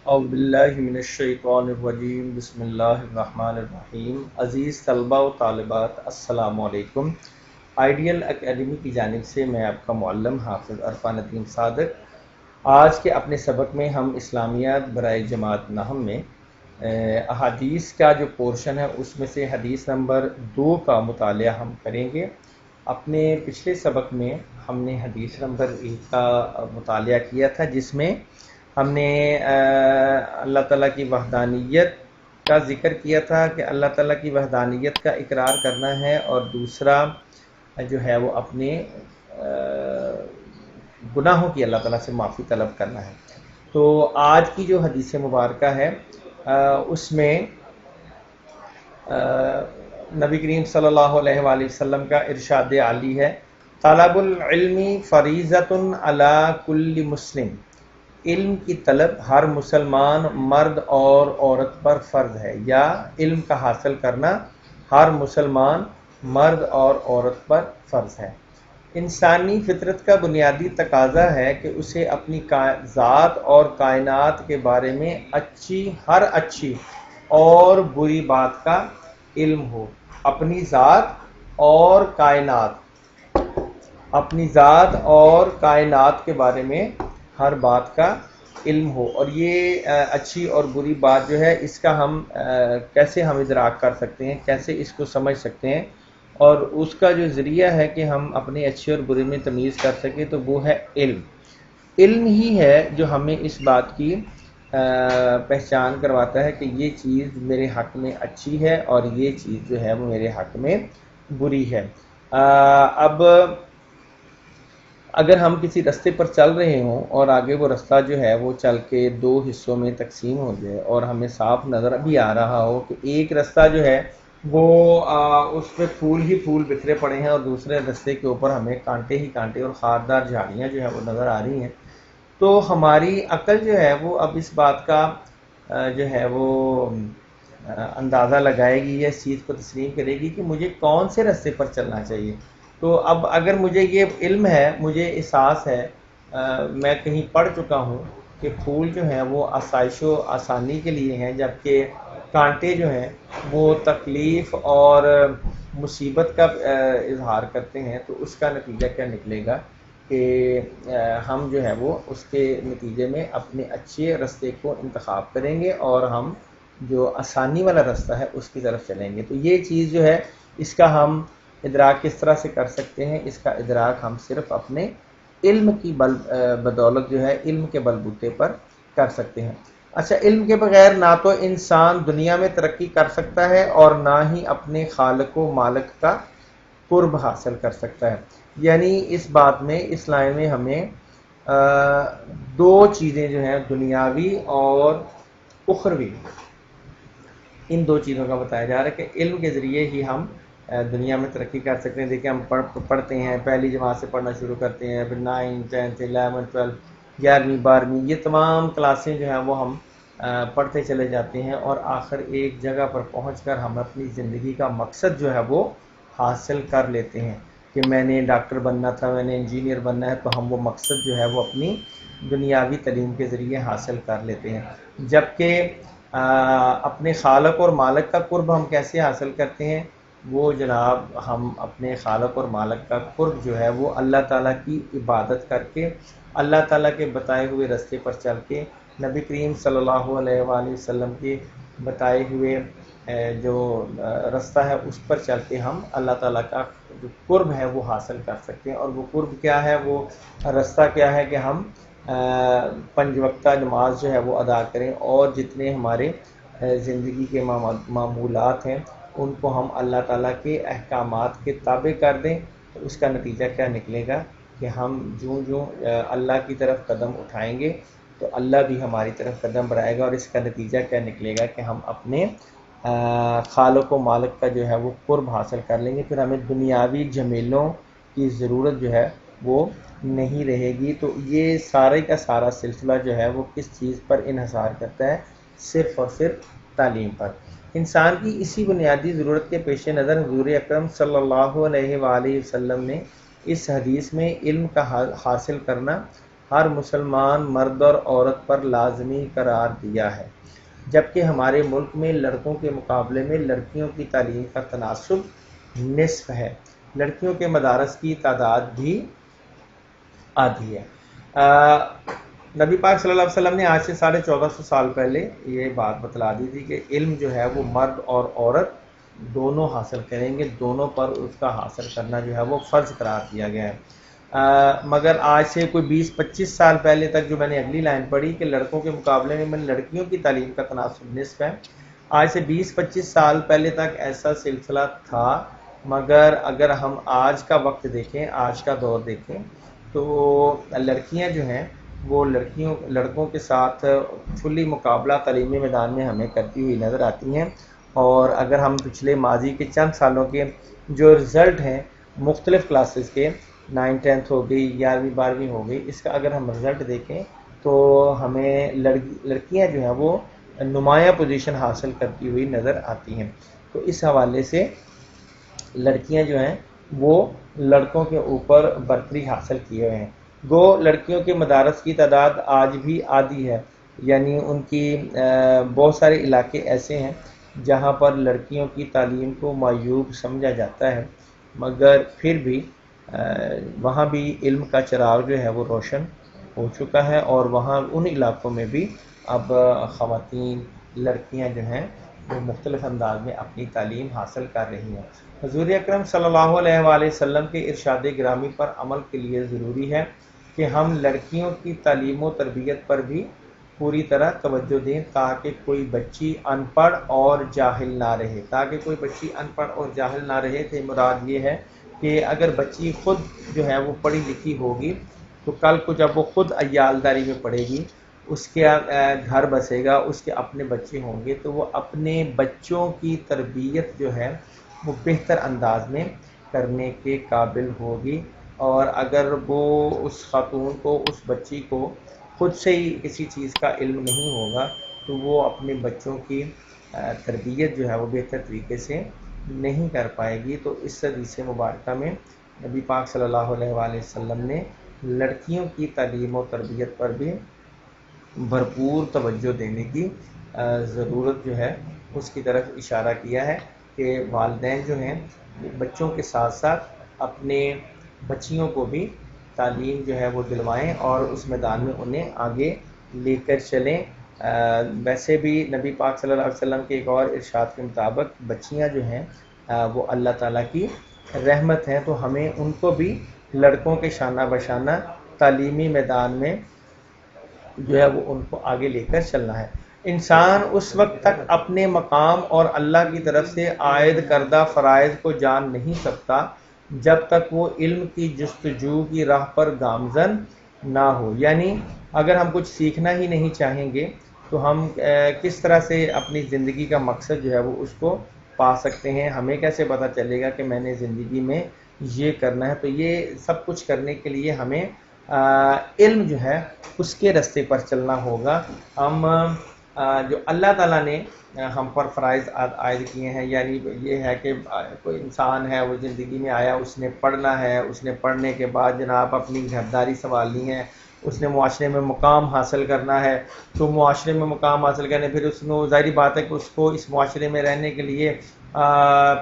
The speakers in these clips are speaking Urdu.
اعوذ باللہ من الشیطان الرجیم بسم اللہ الرحمن الرحیم۔ عزیز طلبہ و طالبات، السلام علیکم۔ آئیڈیل اکیڈمی کی جانب سے میں آپ کا معلم حافظ عرفان ندیم صادق۔ آج کے اپنے سبق میں ہم اسلامیات برائے جماعت نہم میں احادیث کا جو پورشن ہے اس میں سے حدیث نمبر 2 کا مطالعہ ہم کریں گے۔ اپنے پچھلے سبق میں ہم نے حدیث نمبر 1 کا مطالعہ کیا تھا، جس میں ہم نے اللہ تعالیٰ کی وحدانیت کا ذکر کیا تھا کہ اللہ تعالیٰ کی وحدانیت کا اقرار کرنا ہے، اور دوسرا جو ہے وہ اپنے گناہوں کی اللہ تعالیٰ سے معافی طلب کرنا ہے۔ تو آج کی جو حدیث مبارکہ ہے اس میں نبی کریم صلی اللہ علیہ وآلہ وسلم کا ارشاد عالی ہے، طلب العلم فریضۃ علی کل مسلم، علم کی طلب ہر مسلمان مرد اور عورت پر فرض ہے، یا علم کا حاصل کرنا ہر مسلمان مرد اور عورت پر فرض ہے۔ انسانی فطرت کا بنیادی تقاضا ہے کہ اسے اپنی ذات اور کائنات کے بارے میں ہر اچھی اور بری بات کا علم ہو۔ اپنی ذات اور کائنات کے بارے میں ہر بات کا علم ہو، اور یہ اچھی اور بری بات جو ہے اس کا ہم کیسے ادراک کر سکتے ہیں، کیسے اس کو سمجھ سکتے ہیں، اور اس کا جو ذریعہ ہے کہ ہم اپنے اچھے اور برے میں تمیز کر سکیں، تو وہ ہے علم۔ علم ہی ہے جو ہمیں اس بات کی پہچان کرواتا ہے کہ یہ چیز میرے حق میں اچھی ہے اور یہ چیز جو ہے وہ میرے حق میں بری ہے۔ اب اگر ہم کسی رستے پر چل رہے ہوں اور آگے وہ رستہ جو ہے وہ چل کے 2 حصوں میں تقسیم ہو جائے، اور ہمیں صاف نظر بھی آ رہا ہو کہ ایک رستہ جو ہے وہ اس پہ پھول ہی پھول بکھرے پڑے ہیں، اور دوسرے رستے کے اوپر ہمیں کانٹے ہی کانٹے اور خاردار جھاڑیاں جو ہے وہ نظر آ رہی ہیں، تو ہماری عقل جو ہے وہ اب اس بات کا جو ہے وہ اندازہ لگائے گی یا اس چیز کو تسلیم کرے گی کہ مجھے کون سے رستے پر چلنا چاہیے۔ تو اب اگر مجھے یہ علم ہے، مجھے احساس ہے، میں کہیں پڑھ چکا ہوں کہ پھول جو ہیں وہ آسائش و آسانی کے لیے ہیں، جبکہ کانٹے جو ہیں وہ تکلیف اور مصیبت کا اظہار کرتے ہیں، تو اس کا نتیجہ کیا نکلے گا کہ ہم جو ہے وہ اس کے نتیجے میں اپنے اچھے رستے کو انتخاب کریں گے، اور ہم جو آسانی والا رستہ ہے اس کی طرف چلیں گے۔ تو یہ چیز جو ہے اس کا ہم ادراک کس طرح سے کر سکتے ہیں؟ اس کا ادراک ہم صرف اپنے علم کی بدولت جو ہے، علم کے بلبوتے پر کر سکتے ہیں۔ اچھا، علم کے بغیر نہ تو انسان دنیا میں ترقی کر سکتا ہے اور نہ ہی اپنے خالق و مالک کا قرب حاصل کر سکتا ہے۔ یعنی اس بات میں، اس لائن میں ہمیں 2 چیزیں جو ہیں، دنیاوی اور اخروی، ان 2 چیزوں کا بتایا جا رہا ہے کہ علم کے ذریعے ہی ہم دنیا میں ترقی کر سکتے ہیں۔ دیکھیں، ہم پڑھتے ہیں، پہلی جماعت سے پڑھنا شروع کرتے ہیں، پھر 9 10 11 12 11ویں 12ویں، یہ تمام کلاسیں جو ہیں وہ ہم پڑھتے چلے جاتے ہیں، اور آخر ایک جگہ پر پہنچ کر ہم اپنی زندگی کا مقصد جو ہے وہ حاصل کر لیتے ہیں کہ میں نے ڈاکٹر بننا تھا، میں نے انجینئر بننا ہے، تو ہم وہ مقصد جو ہے وہ اپنی دنیاوی تعلیم کے ذریعے حاصل کر لیتے ہیں۔ جبکہ اپنے خالق اور مالک کا قرب ہم کیسے حاصل کرتے ہیں؟ وہ جناب ہم اپنے خالق اور مالک کا قرب جو ہے وہ اللہ تعالیٰ کی عبادت کر کے، اللہ تعالیٰ کے بتائے ہوئے رستے پر چل کے، نبی کریم صلی اللہ علیہ وآلہ وسلم کے بتائے ہوئے جو رستہ ہے اس پر چل کے ہم اللہ تعالیٰ کا جو قرب ہے وہ حاصل کر سکتے ہیں۔ اور وہ قرب کیا ہے، وہ رستہ کیا ہے کہ ہم 5 وقتہ نماز جو ہے وہ ادا کریں، اور جتنے ہمارے زندگی کے معمولات ہیں ان کو ہم اللہ تعالیٰ کے احکامات کے تابع کر دیں۔ تو اس کا نتیجہ کیا نکلے گا کہ ہم جوں اللہ کی طرف قدم اٹھائیں گے تو اللہ بھی ہماری طرف قدم بڑھائے گا، اور اس کا نتیجہ کیا نکلے گا کہ ہم اپنے خالق و مالک کا جو ہے وہ قرب حاصل کر لیں گے۔ پھر ہمیں دنیاوی جمیلوں کی ضرورت جو ہے وہ نہیں رہے گی۔ تو یہ سارے کا سارا سلسلہ جو ہے وہ کس چیز پر انحصار کرتا ہے؟ صرف اور صرف تعلیم پر۔ انسان کی اسی بنیادی ضرورت کے پیش نظر حضور اکرم صلی اللہ علیہ وآلہ وسلم نے اس حدیث میں علم کا حاصل کرنا ہر مسلمان مرد اور عورت پر لازمی قرار دیا ہے، جبکہ ہمارے ملک میں لڑکوں کے مقابلے میں لڑکیوں کی تعلیم کا تناسب نصف ہے۔ لڑکیوں کے مدارس کی تعداد بھی آدھی ہے۔ نبی پاک صلی اللہ علیہ وسلم نے آج سے 1450 سال پہلے یہ بات بتلا دی تھی کہ علم جو ہے وہ مرد اور عورت دونوں حاصل کریں گے، دونوں پر اس کا حاصل کرنا جو ہے وہ فرض قرار دیا گیا ہے۔ مگر آج سے کوئی 20-25 سال پہلے تک جو میں نے اگلی لائن پڑھی کہ لڑکوں کے مقابلے میں لڑکیوں کی تعلیم کا تناسب نصف ہے، آج سے 20-25 سال پہلے تک ایسا سلسلہ تھا، مگر اگر ہم آج کا وقت دیکھیں، آج کا دور دیکھیں تو لڑکیاں جو ہیں وہ لڑکوں کے ساتھ کھلی مقابلہ تعلیمی میدان میں ہمیں کرتی ہوئی نظر آتی ہیں۔ اور اگر ہم پچھلے ماضی کے چند سالوں کے جو رزلٹ ہیں مختلف کلاسز کے، 9th-10th ہو گئی، 11ویں-12ویں ہو گئی، اس کا اگر ہم رزلٹ دیکھیں تو ہمیں لڑکیاں جو ہیں وہ نمایاں پوزیشن حاصل کرتی ہوئی نظر آتی ہیں۔ تو اس حوالے سے لڑکیاں جو ہیں وہ لڑکوں کے اوپر برتری حاصل کیے ہوئے ہیں۔ گو لڑکیوں کے مدارس کی تعداد آج بھی آدھی ہے، یعنی ان کی بہت سارے علاقے ایسے ہیں جہاں پر لڑکیوں کی تعلیم کو معیوب سمجھا جاتا ہے، مگر پھر بھی وہاں بھی علم کا چراغ جو ہے وہ روشن ہو چکا ہے، اور وہاں ان علاقوں میں بھی اب خواتین لڑکیاں جو ہیں وہ مختلف انداز میں اپنی تعلیم حاصل کر رہی ہیں۔ حضور اکرم صلی اللہ علیہ وآلہ وسلم کے ارشاد گرامی پر عمل کے لیے ضروری ہے کہ ہم لڑکیوں کی تعلیم و تربیت پر بھی پوری طرح توجہ دیں تاکہ کوئی بچی ان پڑھ اور جاہل نہ رہے۔ تاکہ کوئی بچی ان پڑھ اور جاہل نہ رہے تو مراد یہ ہے کہ اگر بچی خود جو ہے وہ پڑھی لکھی ہوگی تو کل کو جب وہ خود عیالداری میں پڑھے گی، اس کے گھر بسے گا، اس کے اپنے بچے ہوں گے، تو وہ اپنے بچوں کی تربیت جو ہے وہ بہتر انداز میں کرنے کے قابل ہوگی۔ اور اگر وہ اس خاتون کو، اس بچی کو خود سے ہی کسی چیز کا علم نہیں ہوگا تو وہ اپنے بچوں کی تربیت جو ہے وہ بہتر طریقے سے نہیں کر پائے گی۔ تو اس حدیث مبارکہ میں نبی پاک صلی اللہ علیہ وآلہ وسلم نے لڑکیوں کی تعلیم و تربیت پر بھی بھرپور توجہ دینے کی ضرورت جو ہے اس کی طرف اشارہ کیا ہے کہ والدین جو ہیں بچوں کے ساتھ ساتھ اپنے بچیوں کو بھی تعلیم جو ہے وہ دلوائیں اور اس میدان میں انہیں آگے لے کر چلیں۔ ویسے بھی نبی پاک صلی اللہ علیہ وسلم کے ایک اور ارشاد کے مطابق بچیاں جو ہیں وہ اللہ تعالیٰ کی رحمت ہیں، تو ہمیں ان کو بھی لڑکوں کے شانہ بشانہ تعلیمی میدان میں جو ہے وہ ان کو آگے لے کر چلنا ہے۔ انسان اس وقت تک اپنے مقام اور اللہ کی طرف سے عائد کردہ فرائض کو جان نہیں سکتا جب تک وہ علم کی جستجو کی راہ پر گامزن نہ ہو۔ یعنی اگر ہم کچھ سیکھنا ہی نہیں چاہیں گے تو ہم کس طرح سے اپنی زندگی کا مقصد جو ہے وہ اس کو پا سکتے ہیں؟ ہمیں کیسے پتہ چلے گا کہ میں نے زندگی میں یہ کرنا ہے؟ تو یہ سب کچھ کرنے کے لیے ہمیں علم جو ہے اس کے رستے پر چلنا ہوگا۔ ہم جو اللہ تعالیٰ نے ہم پر فرائض عائد کیے ہیں، یعنی یہ ہے کہ کوئی انسان ہے وہ زندگی میں آیا، اس نے پڑھنا ہے، اس نے پڑھنے کے بعد جناب اپنی گھرداری سنبھالنی ہے، اس نے معاشرے میں مقام حاصل کرنا ہے، تو معاشرے میں مقام حاصل کرنے پھر اس میں ظاہری بات ہے کہ اس کو اس معاشرے میں رہنے کے لیے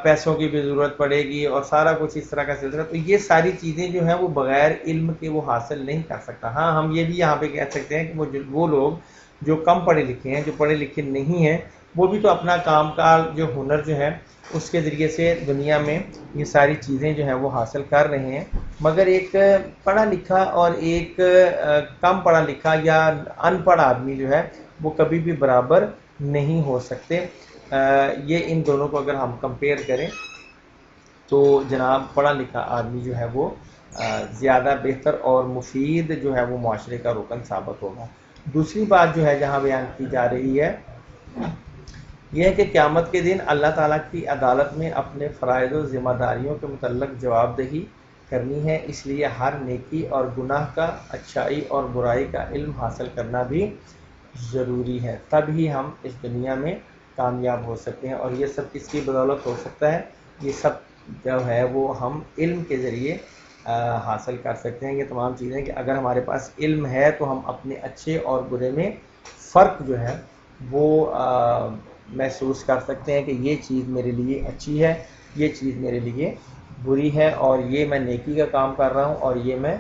پیسوں کی بھی ضرورت پڑے گی اور سارا کچھ اس طرح کا سلسلہ، تو یہ ساری چیزیں جو ہیں وہ بغیر علم کے وہ حاصل نہیں کر سکتا۔ ہاں ہم یہ بھی یہاں پہ کہہ سکتے ہیں کہ وہ لوگ جو کم پڑھے لکھے ہیں، جو پڑھے لکھے نہیں ہیں، وہ بھی تو اپنا کام کا جو ہنر جو ہے اس کے ذریعے سے دنیا میں یہ ساری چیزیں جو ہیں وہ حاصل کر رہے ہیں، مگر ایک پڑھا لکھا اور ایک کم پڑھا لکھا یا ان پڑھ آدمی جو ہے وہ کبھی بھی برابر نہیں ہو سکتے۔ یہ ان دونوں کو اگر ہم کمپیئر کریں تو جناب پڑھا لکھا آدمی جو ہے وہ زیادہ بہتر اور مفید جو ہے وہ معاشرے کا رکن ثابت ہوگا۔ دوسری بات جو ہے جہاں بیان کی جا رہی ہے یہ ہے کہ قیامت کے دن اللہ تعالیٰ کی عدالت میں اپنے فرائض و ذمہ داریوں کے متعلق جواب دہی کرنی ہے، اس لیے ہر نیکی اور گناہ کا، اچھائی اور برائی کا علم حاصل کرنا بھی ضروری ہے، تب ہی ہم اس دنیا میں کامیاب ہو سکتے ہیں۔ اور یہ سب کس کی بدولت ہو سکتا ہے؟ یہ سب جو ہے وہ ہم علم کے ذریعے حاصل کر سکتے ہیں. یہ تمام چیزیں کہ اگر ہمارے پاس علم ہے تو ہم اپنے اچھے اور برے میں فرق جو ہے وہ محسوس کر سکتے ہیں کہ یہ چیز میرے لیے اچھی ہے, یہ چیز میرے لیے بری ہے, اور یہ میں نیکی کا کام کر رہا ہوں اور یہ میں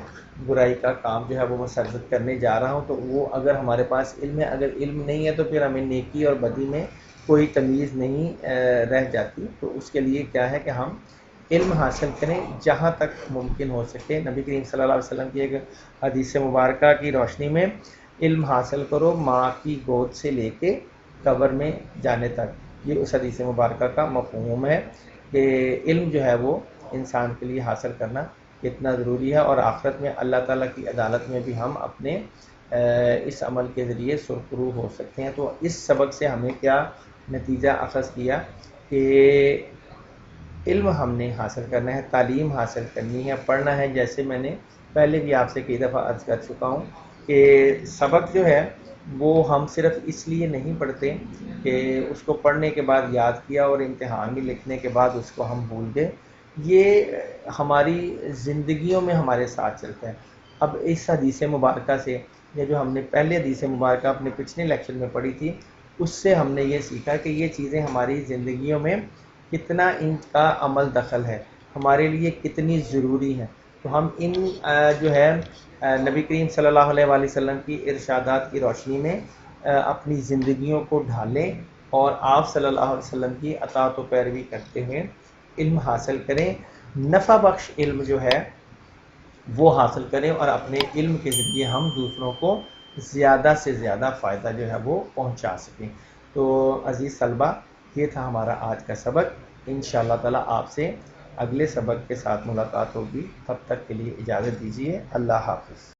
برائی کا کام جو ہے وہ مسرت کرنے جا رہا ہوں. تو وہ اگر ہمارے پاس علم ہے, اگر علم نہیں ہے تو پھر ہمیں نیکی اور بدی میں کوئی تمیز نہیں رہ جاتی. تو اس کے لیے کیا ہے کہ ہم علم حاصل کریں جہاں تک ممکن ہو سکے. نبی کریم صلی اللہ علیہ وسلم کی ایک حدیث مبارکہ کی روشنی میں علم حاصل کرو ماں کی گود سے لے کے قبر میں جانے تک, یہ اس حدیث مبارکہ کا مفہوم ہے کہ علم جو ہے وہ انسان کے لیے حاصل کرنا کتنا ضروری ہے, اور آخرت میں اللہ تعالیٰ کی عدالت میں بھی ہم اپنے اس عمل کے ذریعے سرخرو ہو سکتے ہیں. تو اس سبق سے ہمیں کیا نتیجہ اخذ کیا کہ علم ہم نے حاصل کرنا ہے, تعلیم حاصل کرنی ہے, پڑھنا ہے. جیسے میں نے پہلے بھی آپ سے کئی دفعہ عرض کر چکا ہوں کہ سبق جو ہے وہ ہم صرف اس لیے نہیں پڑھتے کہ اس کو پڑھنے کے بعد یاد کیا اور امتحان میں لکھنے کے بعد اس کو ہم بھول گئے. یہ ہماری زندگیوں میں ہمارے ساتھ چلتا ہے. اب اس حدیث مبارکہ سے, یہ جو ہم نے پہلے حدیث مبارکہ اپنے پچھلے لیکچر میں پڑھی تھی, اس سے ہم نے یہ سیکھا کہ یہ چیزیں ہماری زندگیوں میں کتنا ان کا عمل دخل ہے, ہمارے لیے کتنی ضروری ہیں. تو ہم ان جو ہے نبی کریم صلی اللہ علیہ وآلہ وسلم کی ارشادات کی روشنی میں اپنی زندگیوں کو ڈھالیں اور آپ صلی اللہ علیہ وسلم کی اطاعت و پیروی کرتے ہوئے علم حاصل کریں. نفع بخش علم جو ہے وہ حاصل کریں اور اپنے علم کے ذریعے ہم دوسروں کو زیادہ سے زیادہ فائدہ جو ہے وہ پہنچا سکیں. تو عزیز طلبہ, یہ تھا ہمارا آج کا سبق. انشاءاللہ تعالیٰ آپ سے اگلے سبق کے ساتھ ملاقات ہوگی. تب تک کے لیے اجازت دیجیے. اللہ حافظ.